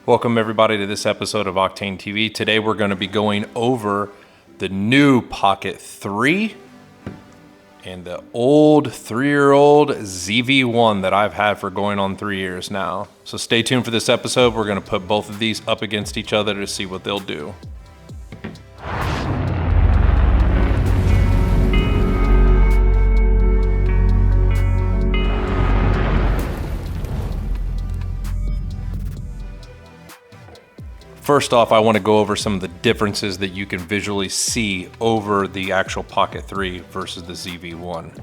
Welcome everybody to this episode of Octane TV. Today we're going to be going over the new Pocket 3 and the old 3-year-old ZV1 that I've had for going on 3 years now. So stay tuned for this episode. We're going to put both of these up against each other to see what they'll do. First off, I want to go over some of the differences that you can visually see over the actual Pocket 3 versus the ZV1.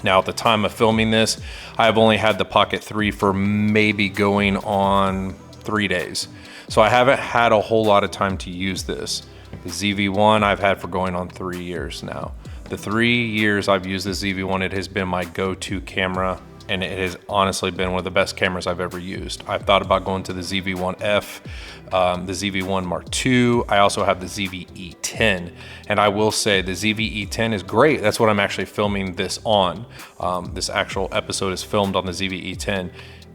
Now, at the time of filming this, I've only had the Pocket 3 for maybe going on 3 days. So I haven't had a whole lot of time to use this. The ZV1 I've had for going on 3 years now. The 3 years I've used the ZV1, it has been my go-to camera, and it has honestly been one of the best cameras I've ever used. I've thought about going to the ZV1F, the ZV1 Mark II. I also have the ZV-E10, and I will say the ZV-E10 is great. That's what I'm actually filming this on. This actual episode is filmed on the ZV-E10.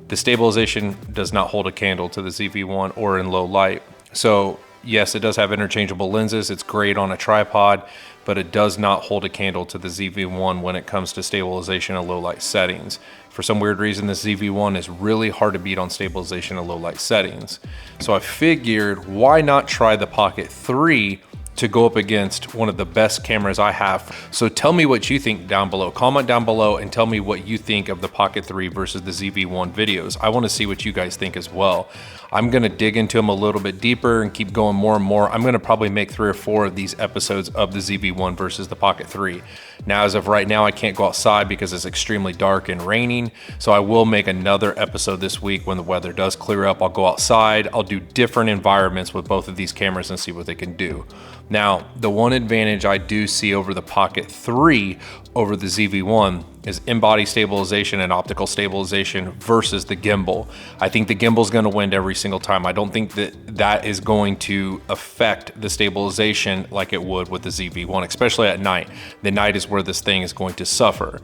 The stabilization does not hold a candle to the ZV1 or in low light. So yes, it does have interchangeable lenses. It's great on a tripod, but it does not hold a candle to the ZV1 when it comes to stabilization in low light settings. For some weird reason, the ZV1 is really hard to beat on stabilization in low light settings. So I figured, why not try the Pocket 3 to go up against one of the best cameras I have. So tell me what you think down below. Comment down below and tell me what you think of the Pocket 3 versus the ZV1 videos. I want to see what you guys think as well. I'm going to dig into them a little bit deeper and keep going more and more. I'm going to probably make 3 or 4 of these episodes of the ZV1 versus the Pocket 3. Now, as of right now, I can't go outside because it's extremely dark and raining. So I will make another episode this week when the weather does clear up. I'll go outside. I'll do different environments with both of these cameras and see what they can do. Now, the one advantage I do see over the Pocket 3 over the ZV1 is in-body stabilization and optical stabilization versus the gimbal. I think the gimbal is going to win every single time. I don't think that is going to affect the stabilization like it would with the ZV1, especially at night. The night is where this thing is going to suffer.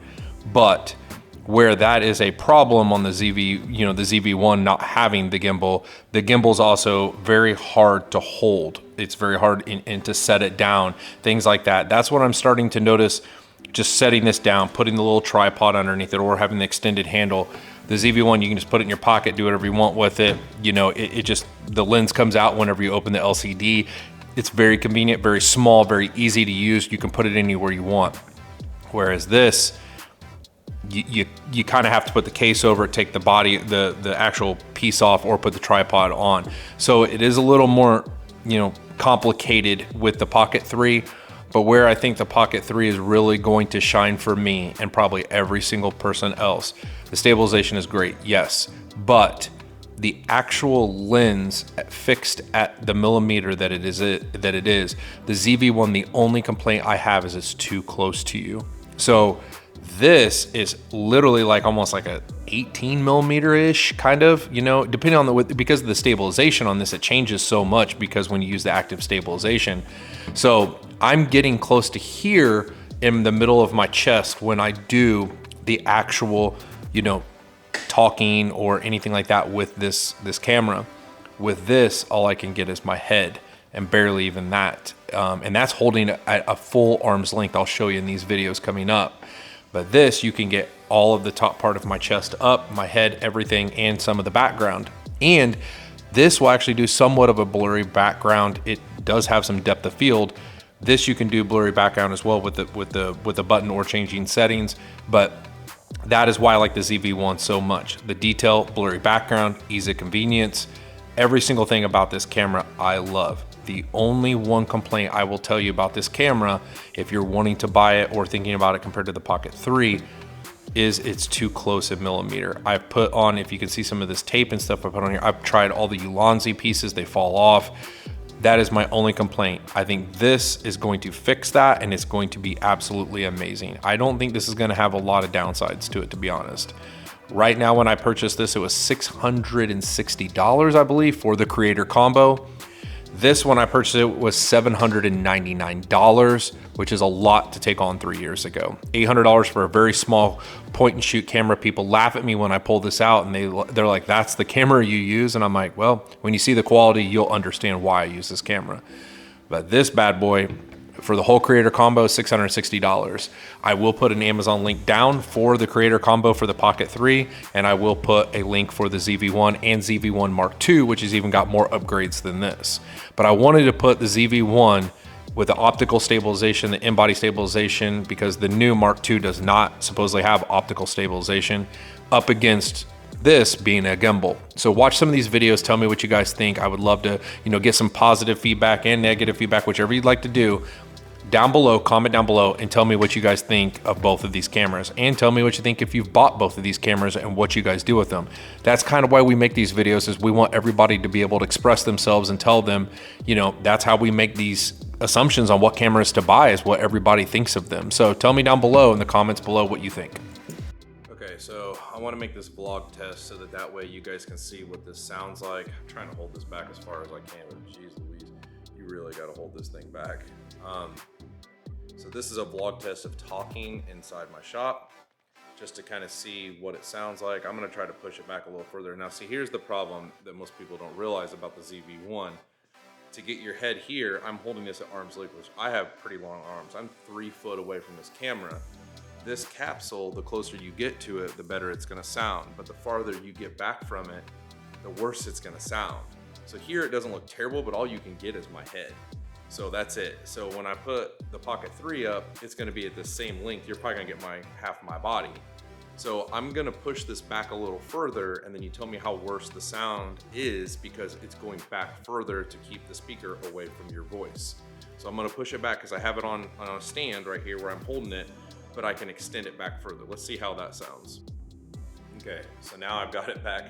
But where that is a problem on the ZV, the ZV1 not having the gimbal's also very hard to hold. It's very hard and to set it down, things like that. That's what I'm starting to notice, just setting this down, putting the little tripod underneath it or having the extended handle. The ZV1, you can just put it in your pocket, do whatever you want with it. It just, the lens comes out whenever you open the LCD. It's very convenient, very small, very easy to use. You can put it anywhere you want. Whereas this, you kind of have to put the case over it, take the body, the actual piece off, or put the tripod on. So it is a little more, complicated with the Pocket 3, but where I think the Pocket 3 is really going to shine for me and probably every single person else, the stabilization is great, yes, but the actual lens fixed at the millimeter that it is, the ZV1, the only complaint I have is it's too close to you. So this is literally like almost like a 18 millimeter-ish kind of, depending on because of the stabilization on this, it changes so much because when you use the active stabilization. So I'm getting close to here in the middle of my chest when I do the actual, talking or anything like that with this camera. With this, all I can get is my head and barely even that. And that's holding at a full arm's length. I'll show you in these videos coming up. But this, you can get all of the top part of my chest up, my head, everything, and some of the background. And this will actually do somewhat of a blurry background. It does have some depth of field. This you can do blurry background as well with the button or changing settings. But that is why I like the ZV1 so much. The detail, blurry background, ease of convenience, every single thing about this camera I love. The only one complaint I will tell you about this camera, if you're wanting to buy it or thinking about it compared to the Pocket 3, is it's too close in millimeter. I've put on, if you can see some of this tape and stuff I put on here, I've tried all the Ulanzi pieces, they fall off. That is my only complaint. I think this is going to fix that and it's going to be absolutely amazing. I don't think this is gonna have a lot of downsides to it, to be honest. Right now, when I purchased this, it was $660, I believe, for the creator combo. This, when I purchased it, was $799, which is a lot to take on 3 years ago. $800 for a very small point and shoot camera. People laugh at me when I pull this out and they're like, that's the camera you use? And I'm like, well, when you see the quality, you'll understand why I use this camera. But this bad boy, for the whole creator combo, $660. I will put an Amazon link down for the creator combo for the Pocket 3, and I will put a link for the ZV-1 and ZV-1 Mark II, which has even got more upgrades than this. But I wanted to put the ZV-1 with the optical stabilization, the in-body stabilization, because the new Mark II does not supposedly have optical stabilization, up against this being a gimbal. So watch some of these videos, tell me what you guys think. I would love to, get some positive feedback and negative feedback, whichever you'd like to do. Down below, comment down below and tell me what you guys think of both of these cameras, and tell me what you think if you've bought both of these cameras and what you guys do with them. That's kind of why we make these videos, is we want everybody to be able to express themselves and tell them, that's how we make these assumptions on what cameras to buy, is what everybody thinks of them. So tell me down below in the comments below what you think. Okay, so I want to make this vlog test so that way you guys can see what this sounds like. I'm trying to hold this back as far as I can, but geez Louise, you really got to hold this thing back. So this is a vlog test of talking inside my shop, just to kind of see what it sounds like. I'm going to try to push it back a little further. Now see, here's the problem that most people don't realize about the ZV-1. To get your head here, I'm holding this at arm's length, which I have pretty long arms. I'm 3 foot away from this camera. This capsule, the closer you get to it, the better it's going to sound. But the farther you get back from it, the worse it's going to sound. So here it doesn't look terrible, but all you can get is my head. So that's it. So when I put the Pocket 3 up, it's going to be at the same length. You're probably going to get half my body. So I'm going to push this back a little further, and then you tell me how worse the sound is, because it's going back further to keep the speaker away from your voice. So I'm going to push it back because I have it on a stand right here where I'm holding it, but I can extend it back further. Let's see how that sounds. Okay, so now I've got it back.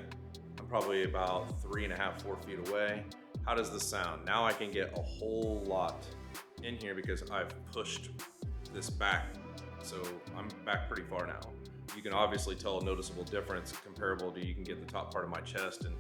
I'm probably about 3.5, 4 feet away. How does this sound? Now I can get a whole lot in here because I've pushed this back. So I'm back pretty far now. You can obviously tell a noticeable difference comparable to, you can get the top part of my chest and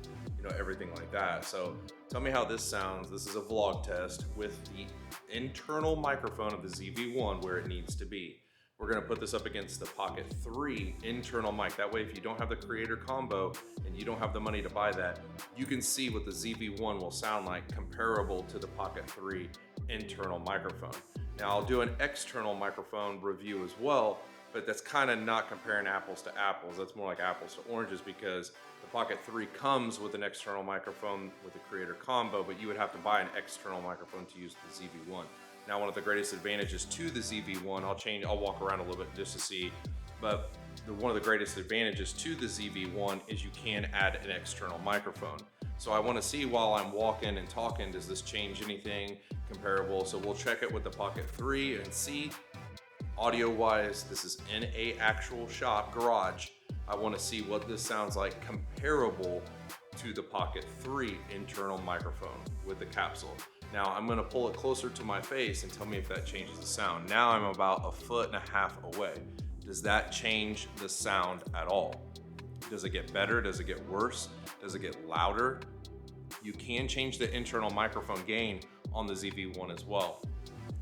everything like that. So tell me how this sounds. This is a vlog test with the internal microphone of the ZV-1 where it needs to be. We're gonna put this up against the Pocket 3 internal mic. That way, if you don't have the creator combo and you don't have the money to buy that, you can see what the ZV-1 will sound like comparable to the Pocket 3 internal microphone. Now I'll do an external microphone review as well, but that's kind of not comparing apples to apples. That's more like apples to oranges, because the Pocket 3 comes with an external microphone with the creator combo, but you would have to buy an external microphone to use the ZV-1. Now, one of the greatest advantages to the ZV-1, I'll walk around a little bit just to see, but one of the greatest advantages to the ZV-1 is you can add an external microphone. So I want to see, while I'm walking and talking, does this change anything comparable? So we'll check it with the Pocket 3 and see. Audio wise, this is in a actual shop garage. I want to see what this sounds like comparable to the Pocket 3 internal microphone with the capsule. Now I'm going to pull it closer to my face and tell me if that changes the sound. Now I'm about 1.5 feet away. Does that change the sound at all? Does it get better? Does it get worse? Does it get louder? You can change the internal microphone gain on the ZV-1 as well.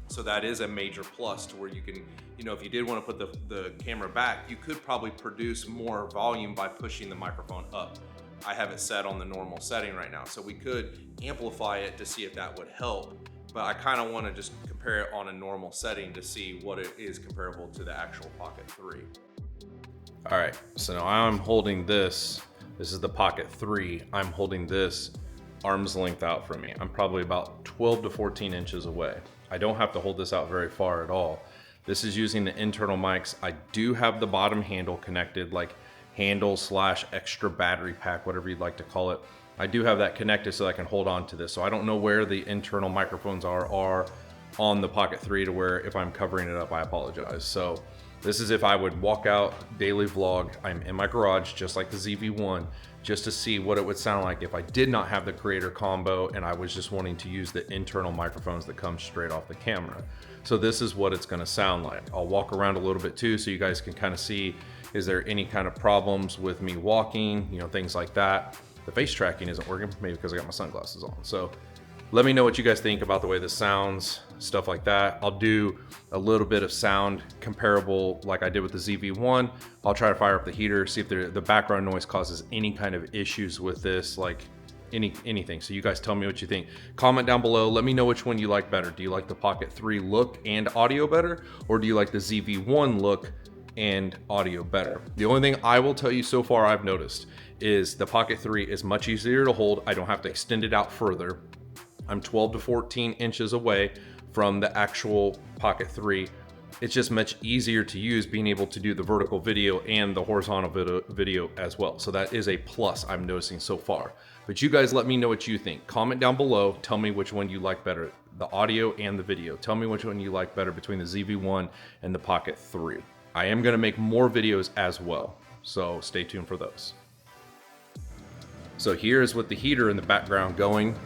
So that is a major plus, to where you can, if you did want to put the camera back, you could probably produce more volume by pushing the microphone up. I have it set on the normal setting right now, so we could amplify it to see if that would help, but I kind of want to just compare it on a normal setting to see what it is comparable to the actual Pocket 3. All right, so now I'm holding this. This is the Pocket 3. I'm holding this arm's length out from me. I'm probably about 12 to 14 inches away. I don't have to hold this out very far at all. This is using the internal mics. I do have the bottom handle connected, like handle / extra battery pack, whatever you'd like to call it. I do have that connected so I can hold on to this. So I don't know where the internal microphones are on the Pocket 3, to where if I'm covering it up, I apologize. So this is if I would walk out, daily vlog, I'm in my garage, just like the ZV-1, just to see what it would sound like if I did not have the creator combo and I was just wanting to use the internal microphones that come straight off the camera. So this is what it's gonna sound like. I'll walk around a little bit too, so you guys can kind of see, is there any kind of problems with me walking, things like that. The face tracking isn't working, maybe because I got my sunglasses on. So Let me know what you guys think about the way this sounds, stuff like that. I'll do a little bit of sound comparable like I did with the ZV1. I'll try to fire up the heater, see if the background noise causes any kind of issues with this, like anything. So you guys tell me what you think. Comment down below. Let me know which one you like better. Do you like the Pocket 3 look and audio better? Or do you like the ZV1 look and audio better? The only thing I will tell you so far I've noticed is the Pocket 3 is much easier to hold. I don't have to extend it out further. I'm 12 to 14 inches away from the actual Pocket 3. It's just much easier to use, being able to do the vertical video and the horizontal video as well. So that is a plus I'm noticing so far. But you guys let me know what you think. Comment down below. Tell me which one you like better, the audio and the video. Tell me which one you like better between the ZV1 and the Pocket 3. I am gonna make more videos as well, so stay tuned for those. So here's with the heater in the background going.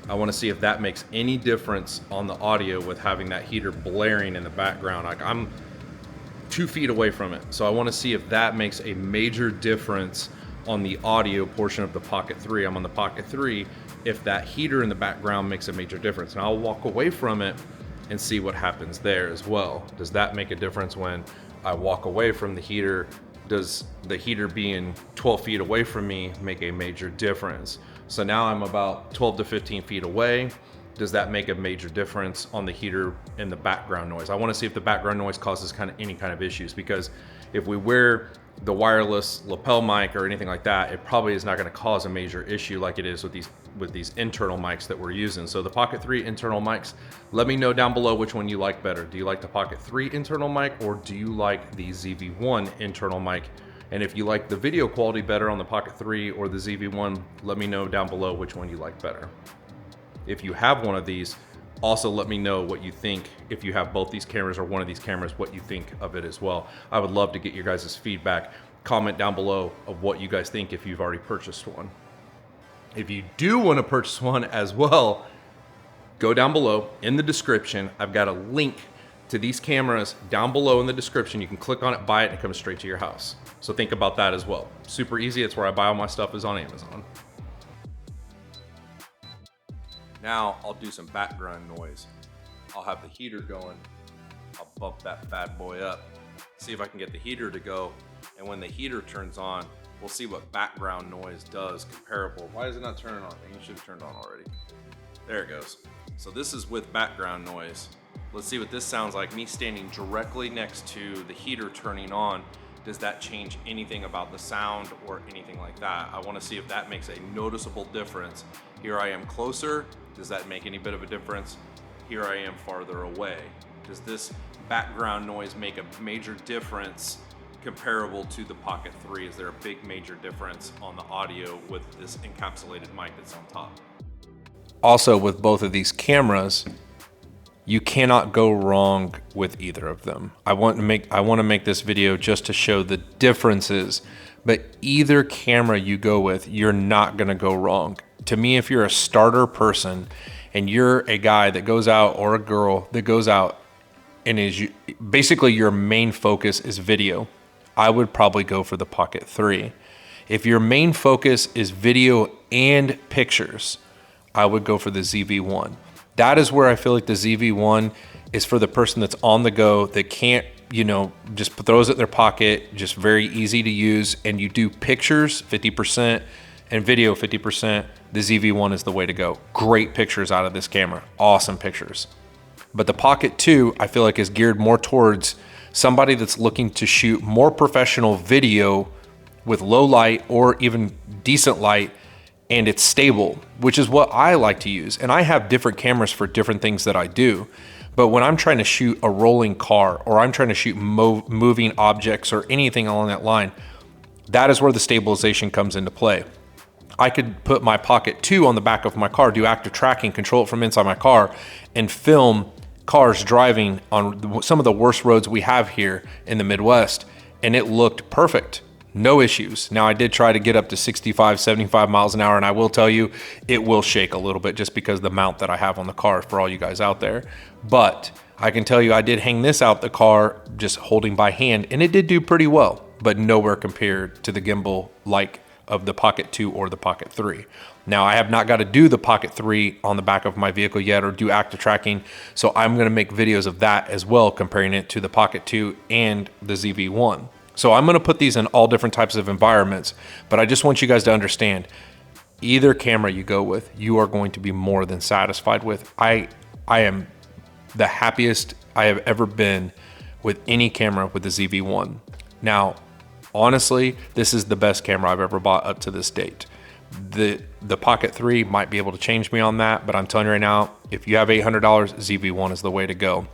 I want to see if that makes any difference on the audio with having that heater blaring in the background. Like, I'm 2 feet away from it. So I want to see if that makes a major difference on the audio portion of the Pocket 3. I'm on the Pocket 3. If that heater in the background makes a major difference, and I'll walk away from it and see what happens there as well. Does that make a difference when I walk away from the heater? Does the heater being 12 feet away from me make a major difference? So now I'm about 12 to 15 feet away. Does that make a major difference on the heater and the background noise? I want to see if the background noise causes any kind of issues, because if we wear the wireless lapel mic or anything like that, it probably is not going to cause a major issue like it is with these internal mics that we're using. So the Pocket 3 internal mics, let me know down below which one you like better. Do you like the Pocket 3 internal mic, or do you like the ZV1 internal mic? And if you like the video quality better on the Pocket 3 or the ZV1, let me know down below which one you like better. If you have one of these, also let me know what you think. If you have both these cameras or one of these cameras, what you think of it as well. I would love to get your guys' feedback. Comment down below of what you guys think if you've already purchased one. If you do want to purchase one as well, go down below in the description. I've got a link to these cameras down below in the description. You can click on it, buy it, and it comes straight to your house. So think about that as well. Super easy. It's where I buy all my stuff, is on Amazon. Now I'll do some background noise. I'll have the heater going. I'll bump that bad boy up. See if I can get the heater to go. And when the heater turns on, we'll see what background noise does comparable. Why is it not turning on? You should have turned on already. There it goes. So this is with background noise. Let's see what this sounds like. Me standing directly next to the heater turning on. Does that change anything about the sound or anything like that? I want to see if that makes a noticeable difference. Here I am closer. Does that make any bit of a difference? Here I am farther away. Does this background noise make a major difference comparable to the Pocket 3? Is there a big major difference on the audio with this encapsulated mic that's on top? Also, with both of these cameras, you cannot go wrong with either of them. I want to make this video just to show the differences, but either camera you go with, you're not gonna go wrong. To me, if you're a starter person and you're a guy that goes out, or a girl that goes out and basically your main focus is video, I would probably go for the Pocket 3. If your main focus is video and pictures, I would go for the ZV1. That is where I feel like the ZV1 is for the person that's on the go, that can't, just throws it in their pocket, just very easy to use, and you do pictures 50% and video 50%, the ZV1 is the way to go. Great pictures out of this camera, awesome pictures. But the Pocket 2, I feel like, is geared more towards somebody that's looking to shoot more professional video with low light or even decent light, and it's stable, which is what I like to use. And I have different cameras for different things that I do. But when I'm trying to shoot a rolling car, or I'm trying to shoot moving objects or anything along that line, that is where the stabilization comes into play. I could put my Pocket 2 on the back of my car, do active tracking, control it from inside my car, and film cars driving on some of the worst roads we have here in the Midwest, and it looked perfect. No issues. Now, I did try to get up to 65, 75 miles an hour, and I will tell you, it will shake a little bit just because of the mount that I have on the car for all you guys out there. But I can tell you, I did hang this out the car just holding by hand, and it did do pretty well, but nowhere compared to the gimbal like of the Pocket 2 or the Pocket 3. Now, I have not got to do the Pocket 3 on the back of my vehicle yet or do active tracking, so I'm going to make videos of that as well, comparing it to the Pocket 2 and the ZV1. So I'm going to put these in all different types of environments, but I just want you guys to understand, either camera you go with, you are going to be more than satisfied with. I am the happiest I have ever been with any camera with the ZV1. Now, honestly, this is the best camera I've ever bought up to this date. The Pocket 3 might be able to change me on that, but I'm telling you right now, if you have $800, ZV1 is the way to go.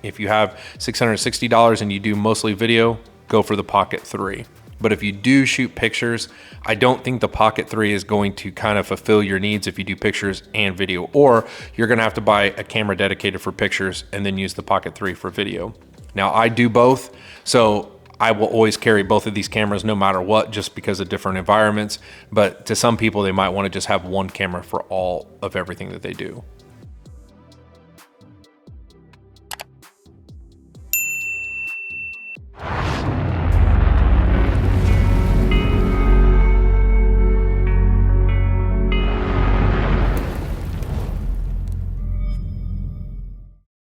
If you have $660 and you do mostly video, go for the Pocket 3. But if you do shoot pictures, I don't think the Pocket 3 is going to kind of fulfill your needs if you do pictures and video, or you're gonna have to buy a camera dedicated for pictures and then use the Pocket 3 for video. Now, I do both, so I will always carry both of these cameras no matter what, just because of different environments. But to some people, they might want to just have one camera for all of everything that they do.